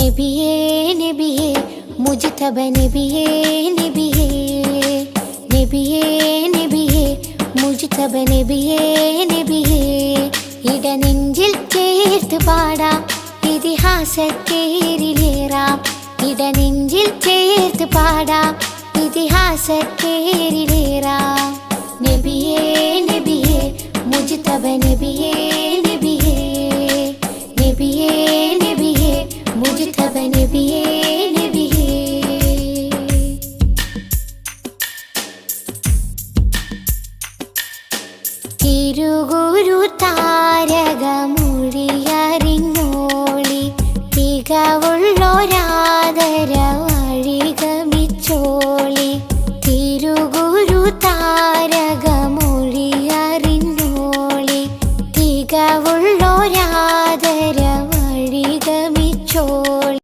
നബിയേ നബിയേ മുജ്തബ നബിയേ നബിയേ നബിയേ നബിയേ മുജ്തബ നബിയേ നബിയേ ഇടനെഞ്ചിൽ ചേർത്ത് പാടാം ഇതിഹാസത്തേരിലേറാം ഇടനെഞ്ചിൽ ചേർത്ത് പാടാം ഇതിഹാസത്തേരിലേറാം നബിയേ നബിയേ മുജ്തബ നബിയേ നബിയേ നബിയേ നബിയേ മുജ്തബ നബിയേ നബിയേ തിരുഗുരു താരകമൊഴിയറിഞ്ഞോളി തികവുള്ളൊരാദര